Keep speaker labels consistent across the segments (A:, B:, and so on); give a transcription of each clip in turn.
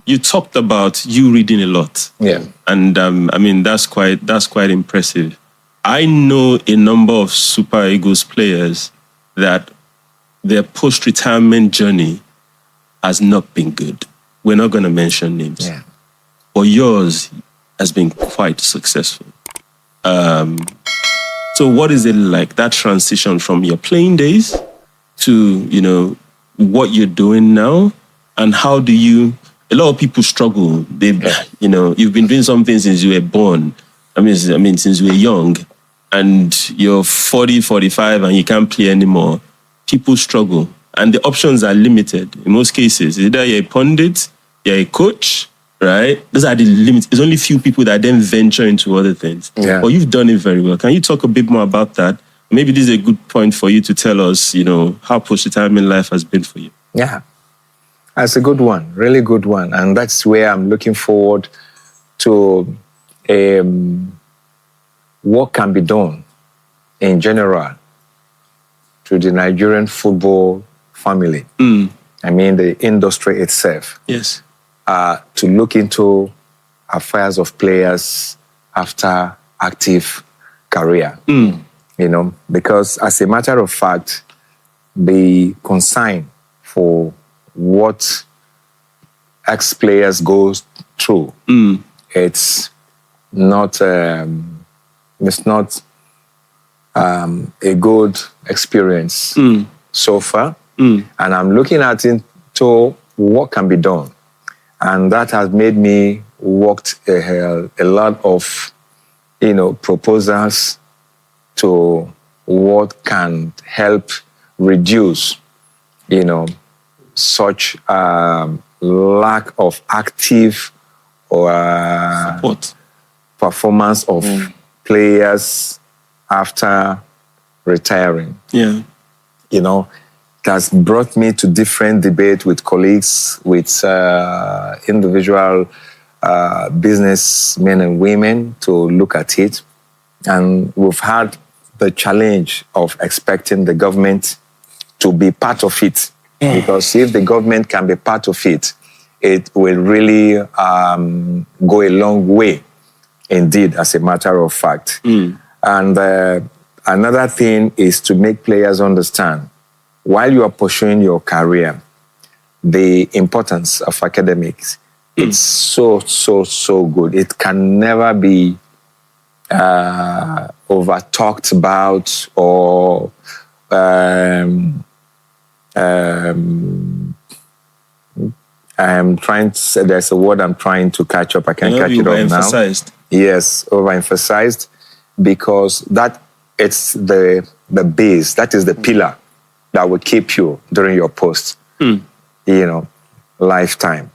A: you talked about you reading a lot.
B: Yeah.
A: And I mean, that's quite impressive. I know a number of Super Eagles players that their post-retirement journey has not been good. We're not going to mention names.
B: Yeah.
A: But yours has been quite successful. So what is it like, that transition from your playing days to, you know, what you're doing now? And how do you... A lot of people struggle. You know, you've been doing something since you were born. I mean, since you were young. And you're 40, 45 and you can't play anymore. People struggle. And the options are limited in most cases. Either you're a pundit, you're a coach, right? Those are the limits. There's only few people that then venture into other things.
B: Yeah.
A: But you've done it very well. Can you talk a bit more about that? Maybe this is a good point for you to tell us, you know, how post-retirement life has been for you.
B: Yeah. That's a good one, really good one. And that's where I'm looking forward to what can be done in general to the Nigerian football family. I mean, the industry itself.
A: Yes.
B: To look into affairs of players after active career. You know, because as a matter of fact, the concern for what ex-players go through, it's not a good experience so far. And I'm looking at into what can be done. And that has made me worked a lot of, you know, proposals to what can help reduce, you know, such lack of active or
A: Support.
B: performance of players after retiring.
A: Yeah.
B: You know, it has brought me to different debate with colleagues, with individual businessmen and women to look at it. And we've had the challenge of expecting the government to be part of it. Because if the government can be part of it, it will really go a long way, indeed, as a matter of fact. And another thing is to make players understand, while you are pursuing your career, the importance of academics. It's so good. It can never be over-talked about or I'm trying to say, there's a word I'm trying to catch up. I can't catch it up now. Yes, overemphasized, because it's the base, that is the pillar that will keep you during your post, you know, lifetime.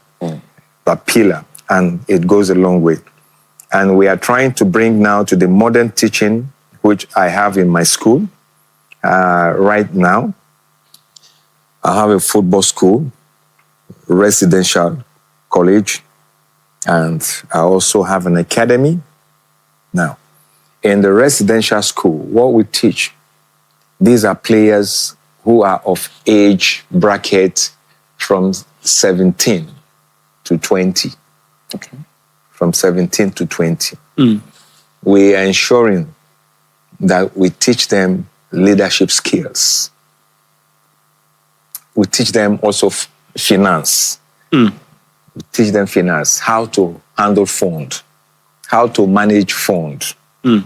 B: The pillar, and it goes a long way. And we are trying to bring now to the modern teaching, which I have in my school right now. I have a football school, residential college, and I also have an academy. Now, in the residential school, what we teach, these are players who are of age bracket from 17 to 20.
A: Okay.
B: From 17 to 20. We are ensuring that we teach them leadership skills. We teach them also finance. We teach them finance, how to handle fund, how to manage fund. We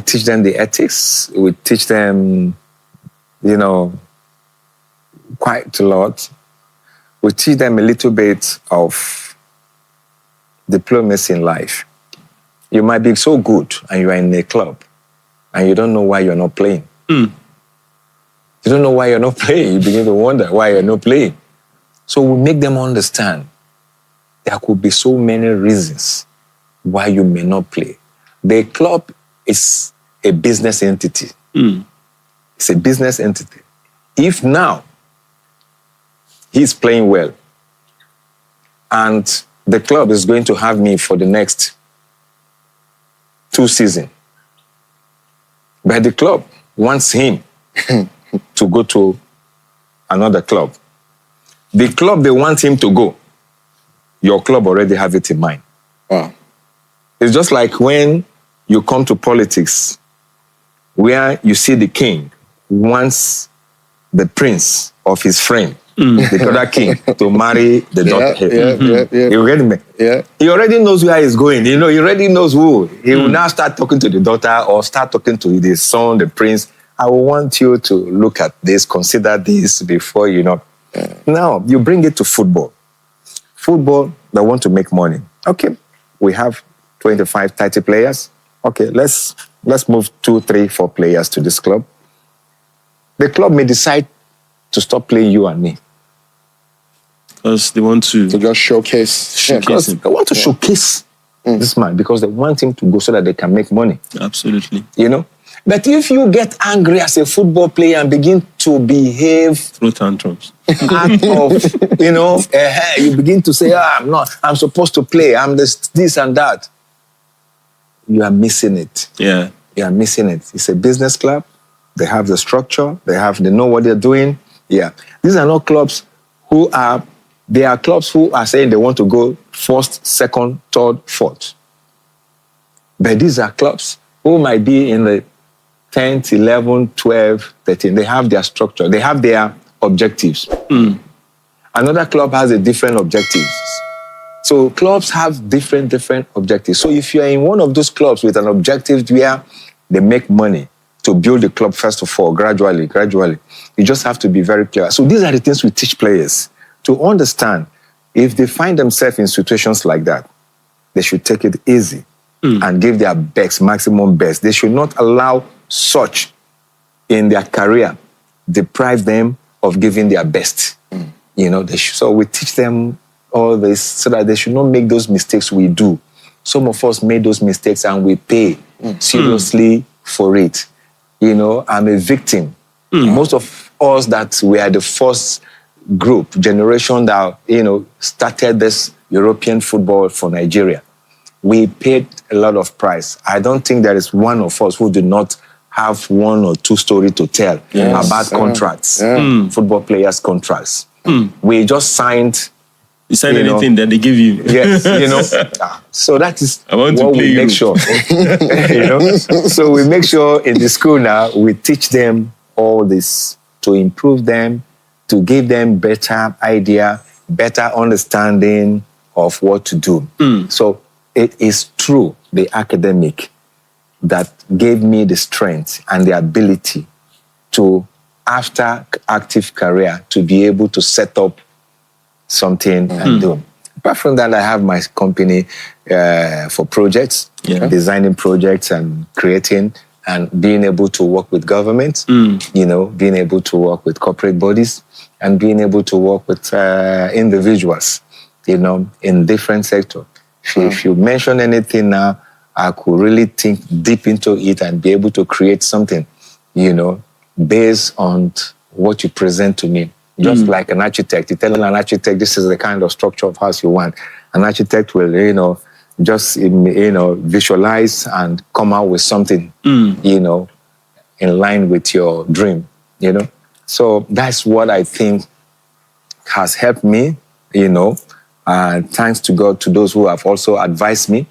B: teach them the ethics. We teach them, you know, quite a lot. We teach them a little bit of diplomacy in life. You might be so good and you are in a club and you don't know why you're not playing. You don't know why you're not playing. You begin to wonder why you're not playing. So we make them understand there could be so many reasons why you may not play. The club is a business entity. It's a business entity. If now he's playing well and the club is going to have me for the next 2 seasons, but the club wants him to go to another club. The club they want him to go your club already have it in mind.
C: Wow.
B: It's just like when you come to politics, where you see the king wants the prince of his friend, the other king, to marry the daughter. You get me?
C: Yeah.
B: He already knows where he's going. You know, he already knows who. He will now start talking to the daughter or start talking to the son, the prince. I want you to look at this, consider this before, you know. Now, you bring it to football. Football, they want to make money. Okay, we have 25, 30 players. Okay, let's move 2, 3, 4 players to this club. The club may decide to stop playing you and me.
A: Because they want to
C: just showcase
A: him.
B: They want to showcase this man because they want him to go so that they can make money.
A: Absolutely.
B: You know? But if you get angry as a football player and begin to behave...
A: through tantrums.
B: Out of, you know, you begin to say, I'm supposed to play, I'm this and that. You are missing it.
A: Yeah.
B: You are missing it. It's a business club. They have the structure. They know what they're doing. Yeah. These are not clubs they are clubs who are saying they want to go first, second, third, fourth. But these are clubs who might be in the 10th, 11th, 12th, 13th. They have their structure. They have their objectives. Another club has a different objectives. So clubs have different objectives. So if you're in one of those clubs with an objective where they make money to build the club, first of all, gradually, you just have to be very clear. So these are the things we teach players to understand. If they find themselves in situations like that, they should take it easy and give their best, maximum best. They should not allow such in their career deprive them of giving their best. You know, so we teach them all this so that they should not make those mistakes we do. Some of us made those mistakes and we pay seriously for it. You know, I'm a victim. Most of us that we are the first generation that, you know, started this European football for Nigeria. We paid a lot of price. I don't think there is one of us who did not have 1 or 2 stories to tell about contracts, football players' contracts. We just signed.
A: You sign anything that they give you.
B: Yes, you know. So that is what we make sure. You know. So we make sure in the school now we teach them all this to improve them, to give them better idea, better understanding of what to do. So it is true, the academic, that gave me the strength and the ability to, after active career, to be able to set up something and do. Apart from that, I have my company for projects, designing projects and creating and being able to work with government, you know, being able to work with corporate bodies and being able to work with individuals, you know, in different sectors. If you mention anything now, I could really think deep into it and be able to create something, you know, based on what you present to me. Just like an architect, you tell an architect, this is the kind of structure of house you want. An architect will, you know, just, you know, visualize and come out with something, you know, in line with your dream, you know. So that's what I think has helped me, you know. Thanks to God, to those who have also advised me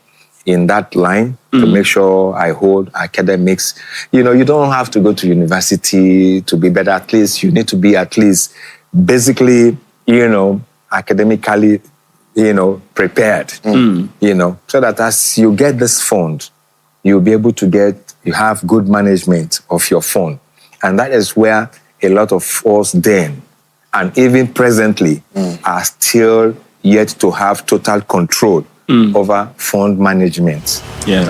B: in that line to make sure I hold academics. You know, you don't have to go to university to be better. At least you need to be at least basically, you know, academically, you know, prepared, you know, so that as you get this fund, you'll be able to you have good management of your fund. And that is where a lot of us then, and even presently, are still yet to have total control over fund management.
A: Yeah.